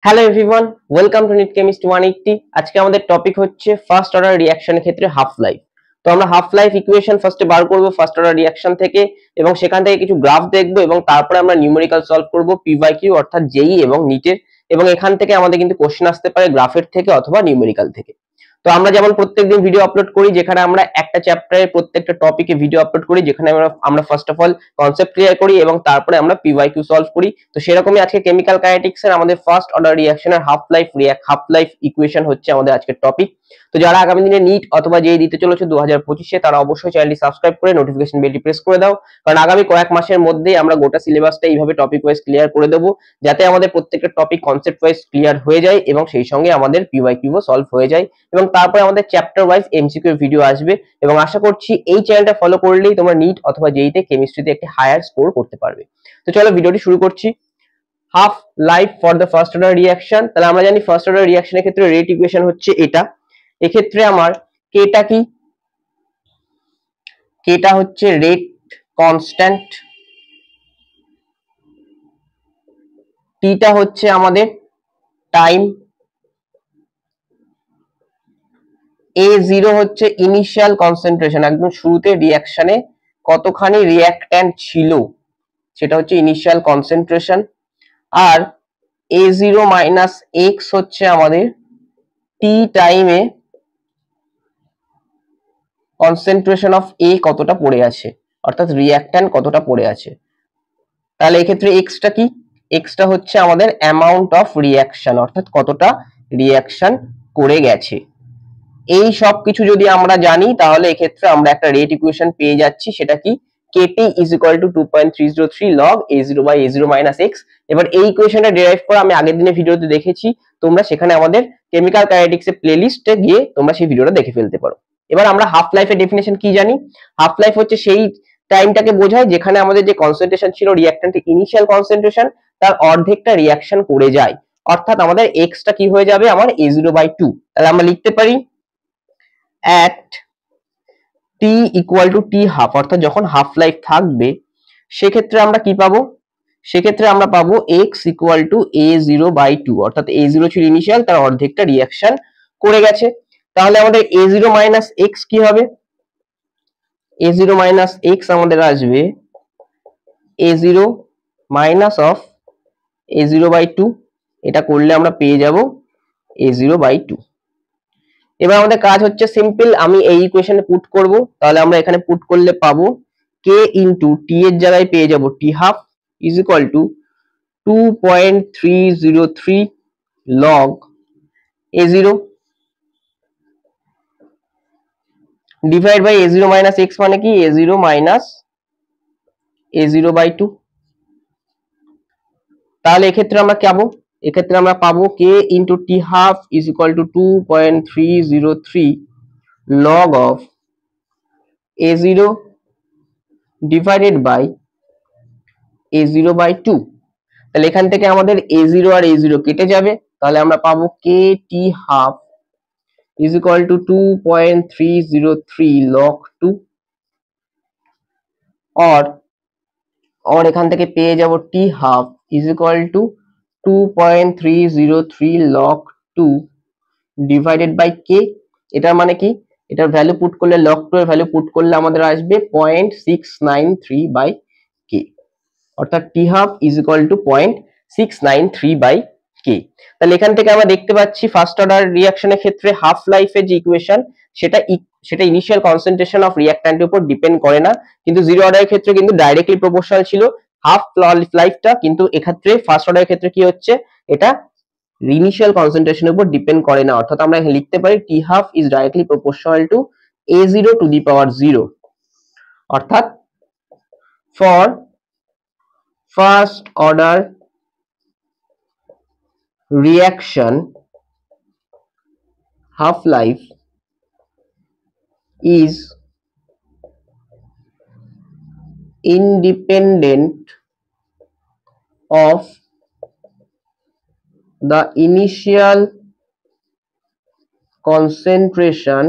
Hello everyone, welcome to NEET chemistry 180। আজকে আমাদের topic হচ্ছে ফার্স্ট অর্ডার রিঅ্যাকশনের ক্ষেত্রে হাফ লাইফ। তো আমরা হাফ লাইফ ইকুয়েশন ফার্স্টে বার করব ফার্স্ট অর্ডার রিঅ্যাকশন থেকে, এবং সেখান থেকে কিছু গ্রাফ দেখব, এবং তারপরে আমরা নিউমেরিক্যাল সলভ করব পিওয়াইকিউ অর্থাৎ জেই এবং নিটের। এবং এখান থেকে আমাদের কিন্তু কোশ্চেন আসতে পারে গ্রাফের থেকে অথবা নিউমেরিক্যাল থেকে। তো আমরা যেমন প্রত্যেকদিন ভিডিও আপলোড করি, যেখানে আমরা একটা চ্যাপ্টারের প্রত্যেকটা টপিকে ভিডিও আপলোড করি, যেখানে আমরা first of all concept clear করি এবং তারপরে আমরা পিওয়াইকিউ সলভ করি। তো সেরকমই আজকে কেমিক্যাল কাইনেটিক্স এর আমাদের ফার্স্ট অর্ডার রিঅ্যাকশনের হাফ লাইফ ইকুয়েশন হচ্ছে আমাদের আজকের টপিক। তো যারা আগামী দিনে নিট অথবা জেই দিতে চলেছে 2025-এ, তারা অবশ্যই চ্যানেলটি সাবস্ক্রাইব করে নোটিফিকেশন বেলটি প্রেস করে দাও, কারণ আগামী কয়েক মাসের মধ্যেই আমরা গোটা সিলেবাসটা এইভাবে টপিক ওয়াইজ ক্লিয়ার করে দেবো, যাতে আমাদের প্রত্যেকটা টপিক কনসেপ্ট ওয়াইজ ক্লিয়ার হয়ে যায় এবং সেই সঙ্গে আমাদের পিওয়াইকিউ সলভ হয়ে যায়, এবং তারপরে আমাদের চ্যাপ্টার ওয়াইজ এমসিকিউ ভিডিও আসবে। এবং আশা করছি এই চ্যানেলটা ফলো করলেই তোমরা নিট অথবা জেইতে কেমিস্ট্রিতে একটি হায়ার স্কোর করতে পারবে। তো চলো ভিডিওটি শুরু করছি। Half life for the first order reaction. তাহলে আমরা জানি ফার্স্ট অর্ডার রিঅ্যাকশনের ক্ষেত্রে রেট ইকুয়েশন হচ্ছে এটা। এক্ষেত্রে আমার কেটা কি, কেটা হচ্ছে রেট কনস্ট্যান্ট, টিটা হচ্ছে আমাদের টাইম, A0 হচ্ছে ইনিশিয়াল কনসেন্ট্রেশন, একদম শুরুতে রিঅ্যাকশনে কতখানি রিঅ্যাক্ট্যান্ট ছিল সেটা হচ্ছে ইনিশিয়াল কনসেন্ট্রেশন, আর A0 মাইনাস এক্স হচ্ছে আমাদের টি টাইমে কনসেন্ট্রেশন অফ এ কতটা পড়ে আছে, অর্থাৎ রিঅ্যাক্ট্যান্ট কতটা পড়ে আছে। তাহলে এক্ষেত্রে এক্সটা কি, এক্সটা হচ্ছে আমাদের অ্যামাউন্ট অফ রিঅ্যাকশন, অর্থাৎ কতটা রিঅ্যাকশন করে গেছে। এই সব কিছু যদি আমরা জানি, তাহলে এক্ষেত্রে আমরা একটা রেট ইকুয়েশন পেয়ে যাচ্ছি, সেটা কি kt is equal to 2.303 log A0 by A0 minus x. এবার এই ইকুয়েশনটা ডেরাইভ করা আমি আগের দিনের ভিডিওতে দেখেছি, তোমরা সেখানে আমাদের কেমিক্যাল কাইনেটিক্স এর প্লেলিস্টে গিয়ে তোমরা সেই ভিডিওটা দেখে ফেলতে পারো। এবার আমরা হাফ লাইফের ডেফিনেশন কি জানি, হাফ লাইফ হচ্ছে সেই টাইমটাকে বোঝায় যেখানে আমাদের যে কনসেন্ট্রেশন ছিল রিঅ্যাক্ট্যান্টের ইনিশিয়াল কনসেন্ট্রেশন, তার অর্ধেকটা রিঅ্যাকশন করে যায়, অর্থাৎ আমাদের এক্সটা কি হয়ে যাবে আমার A0/2। তাহলে আমরা লিখতে পারি at t equal to t half, অর্থাৎ যখন হাফ লাইফ থাকবে সেক্ষেত্রে আমরা কি পাবো, সেক্ষেত্রে আমরা পাবো x equal to A0/2, অর্থাৎ A0 ছিল ইনিশিয়াল, তার অর্ধেকটা রিঅ্যাকশন করে গেছে। তাহলে আমাদের A0 মাইনাস এক্স কি হবে, A0 মাইনাস এক্স আমাদের আসবে A0 মাইনাস অফ A0/2, এটা করলে আমরা পেয়ে যাব A0/2। এবার আমাদের কাজ হচ্ছে সিম্পল, আমি এই ইকুয়েশনে পুট করব, তাহলে আমরা এখানে পুট করলে পাবো কে ইন্টু টি এর জায়গায় পেয়ে যাব t half is equal to 2.303 log A0 divide by A0 minus x, মানে কি A0 মাইনাস A0/2। তাহলে এক্ষেত্রে আমরা কি পাবো, এক্ষেত্রে আমরা পাবো k into t half is equal to 2.303 log of A0 divided by A0/2। তাহলে এখান থেকে আমাদের A0 আর A0 কেটে যাবে, তাহলে আমরা পাবো k t half is equal to 2.303 log 2, और এখান থেকে পেয়ে যাব t half is equal to 2.303 log 2 divided by k. এটার মানে কি, এটার ভ্যালু পুট করলে লগ 2 এর ভ্যালু পুট করলে আমাদের আসবে 0.693 বাই কে, অর্থাৎ t half is equal to 0.693 by k. তাহলে এখান থেকে আমরা দেখতে পাচ্ছি ফার্স্ট অর্ডার রিঅ্যাকশনের ক্ষেত্রে হাফ লাইফের যে ইকুয়েশন, সেটা ইনিশিয়াল কনসেন্ট্রেশন অফ রিঅ্যাক্ট্যান্টের উপর ডিপেন্ড করে না, কিন্তু জিরো অর্ডারের ক্ষেত্রে কিন্তু ডাইরেক্টলি প্রপোর্শনাল ছিল হাফ লাইফটা, কিন্তু এক্ষেত্রে ফার্স্ট অর্ডারের ক্ষেত্রে কি হচ্ছে, এটা ইনিশিয়াল কনসেন্ট্রেশনের উপর ডিপেন্ড করে না, অর্থাৎ আমরা লিখতে পারি t half is directly proportional to A0 to the power 0, অর্থাৎ for first order reaction half life is independent of the initial concentration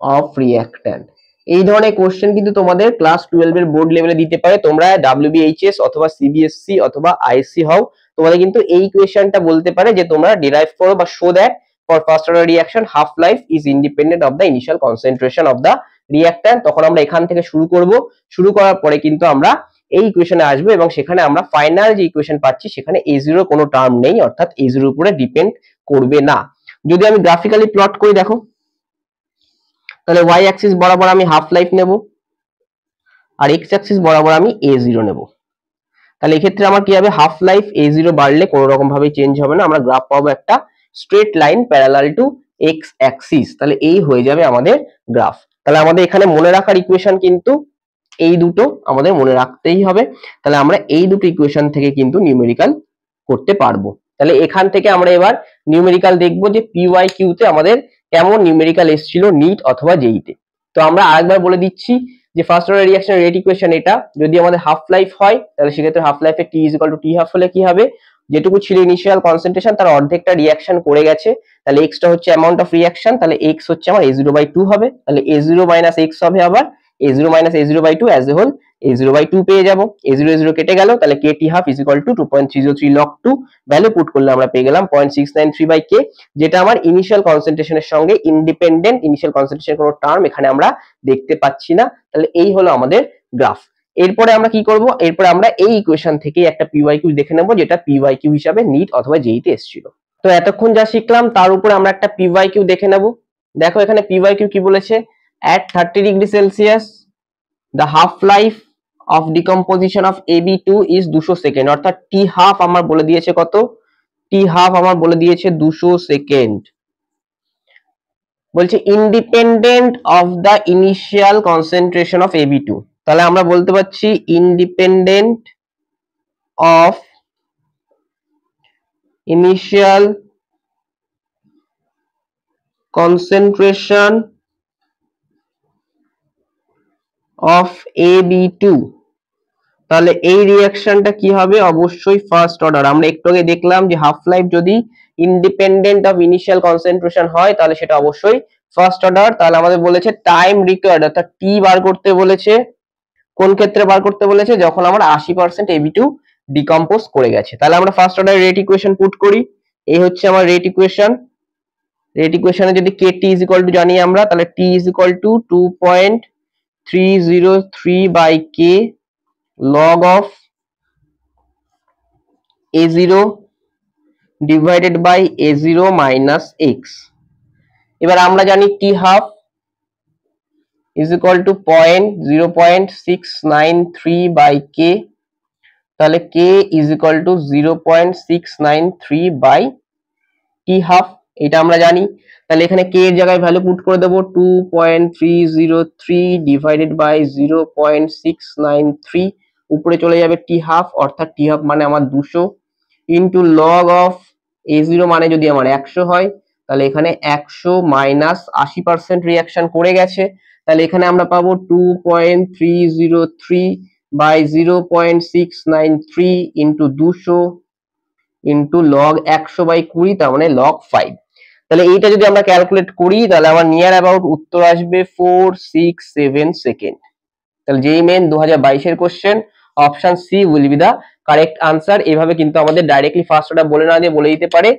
of reactant। এই ধরনের কোশ্চেন কিন্তু তোমাদের ক্লাস 12 এর বোর্ড লেভেলে দিতে পারে। তোমরা WBHS অথবা CBSE অথবা ISC হও, তোমাদের কিন্তু এই কোয়েশ্চেনটা বলতে পারে যে তোমরা ডিরাইভ করো বা show that for first order reaction half life is independent of the initial concentration of the reactant. তখন আমরা এখান থেকে শুরু করব, শুরু করার পরে কিন্তু আমরা এই ইকুয়েশনে আসবো এবং সেখানে আমরা ফাইনাল যে ইকুয়েশন পাচ্ছি সেখানে A0 কোনো টার্ম নেই, অর্থাৎ A0 উপরে ডিপেন্ড করবে না। যদি আমি গ্রাফিক্যালি প্লট করি দেখো, তাহলে ওয়াই অ্যাক্সিস বরাবর আমি হাফ লাইফ নেব আর এক্স অ্যাক্সিস বরাবর আমি A0 নেব। তাহলে এক্ষেত্রে আমার কি হবে, হাফ লাইফ A0 বাড়লে কোনো রকম ভাবে চেঞ্জ হবে না, আমরা গ্রাফ পাবো একটা straight line parallel to x Axis. তাহলে এই হয়ে যাবে আমাদের গ্রাফ। তাহলে আমাদের এখানে মনে রাখার ইকুয়েশন কিন্তু এই দুটো আমাদের মনে রাখতেই হবে। তাহলে আমরা এই দুটো ইকুয়েশন থেকে কিন্তু নিউমেরিক্যাল করতে পারবো। তাহলে এখান থেকে আমরা এবার নিউমেরিক্যাল দেখবো যে PYQ তে আমাদের কেমন নিউমেরিক্যাল এসেছিল নিট অথবা জেইতে। তো আমরা আরেকবার বলে দিচ্ছি যে first order reaction rate equation এটা, যদি আমাদের হাফ লাইফ হয় তাহলে সেক্ষেত্রে হাফ লাইফে T = T হাফ হলে কি হবে, যেটুকু ছিল ইনিশিয়াল কনসেন্ট্রেশন তার অর্ধেকটা রিঅ্যাকশন করে গেছে, তাহলে x টা হচ্ছে অ্যামাউন্ট অফ রিঅ্যাকশন, তাহলে x হচ্ছে আমার A0/2 হবে, তাহলে A0 - x হবে, আবার A0 - A0/2 as a whole A0/2 পেয়ে যাব। A0 A0 কেটে গেল, তাহলে KT half = 2.303 log 2, value put করলে আমরা পেয়ে গেলাম 0.693/K, যেটা আমার ইনিশিয়াল কনসেন্ট্রেশনের সঙ্গে ইন্ডিপেন্ডেন্ট। ইনিশিয়াল কনসেন্ট্রেশন কোনো টার্ম এখানে আমরা দেখতে পাচ্ছি না। তাহলে এই হলো আমাদের গ্রাফ। এরপরে আমরা কি করব, এরপরে আমরা এই ইকুয়েশন থেকে একটা PYQ দেখে নেব যেটা PYQ হিসাবে নিট অথবা জেইতে এসেছিল। তো এতক্ষণ যা শিখলাম তার উপরে আমরা একটা PYQ দেখে নেব। দেখো এখানে PYQ কি বলেছে, at 30 degree Celsius the half life of decomposition of AB2 is 200 second, অর্থাৎ T half আমার বলে দিয়েছে কত, T half আমার বলে দিয়েছে 200 সেকেন্ড। বলছে independent of the initial concentration of AB2, তাহলে আমরা বলতে পারছি independent of initial concentration of AB2, তাহলে এই রিঅ্যাকশনটা কি হবে, অবশ্যই ফার্স্ট অর্ডার। আমরা একটু আগে দেখলাম যে হাফ লাইফ যদি ইন্ডিপেন্ডেন্ট অফ ইনিশিয়াল কনসেন্ট্রেশন হয় তাহলে সেটা অবশ্যই ফার্স্ট অর্ডার। তাহলে আমাদের বলেছে টাইম রিকোয়ার্ড, অর্থাৎ টি বার করতে বলেছে। কোন ক্ষেত্রে বার করতে বলেছে, যখন আমার 80% AB2 ডিকম্পোজ করে গেছে। তাহলে আমরা first order rate equation put করি, এই হচ্ছে আমার রেট ইকুয়েশন। রেট ইকুয়েশনে যদি KT = জানি আমরা, তাহলে T = 2.303/K log of A0 divided by A0 minus x। এবার আমরা জানি T half = 0.693/K, তাহলে K = 0.693/T half, এটা আমরা জানি। তাহলে এখানে K এর জায়গায় ভ্যালু পুট করে দেবো 2.303 divided by 0.693, উপরে চলে যাবে T half, অর্থাৎ T half মানে আমার 200 ইন্টু লগ অফ A0 মানে যদি আমার 100 হয়, তাহলে এখানে 100 মাইনাস 80% রিঅ্যাকশন করে গেছে, তাহলে এখানে আমরা পাবো 2.303/0.693 ইন্টু 200 ইন্টু লগ 100/20, তার মানে লগ 5। তাহলে এইটা যদি আমরা ক্যালকুলেট করি তাহলে আমার নিয়ার অ্যাবাউট উত্তর আসবে 467 সেকেন্ড। তাহলে যেই মেন 2022 এর question, option C will be the correct answer. এভাবে কিন্তু আমাদের ডাইরেক্টলি ফার্স্ট অর্ডার বলে না দিয়ে বলে দিতে পারে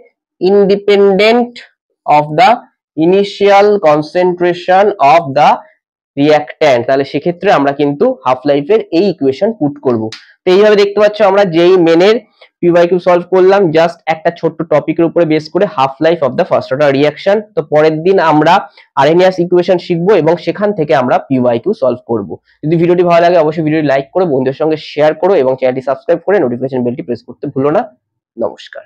independent of the initial concentration of the reactant. তাহলে সেক্ষেত্রে আমরা কিন্তু হাফ লাইফের এই ইকুয়েশন পুট করব। তো এইভাবে দেখতে পাচ্ছ আমরা যেই মেনের PYQ সলভ করলাম জাস্ট একটা ছোট্ট টপিকের উপরে বেস করে, half life of the first order reaction. তো পরের দিন আমরা আরহেনিয়াস ইকুয়েশন শিখবো এবং সেখান থেকে আমরা PYQ সলভ করব। যদি ভিডিওটি ভালো লাগে অবশ্যই ভিডিওটি লাইক করো, বন্ধুদের সঙ্গে শেয়ার করো এবং চ্যানেলটি সাবস্ক্রাইব করে নোটিফিকেশন বেলটি প্রেস করতে ভুলো না। নমস্কার।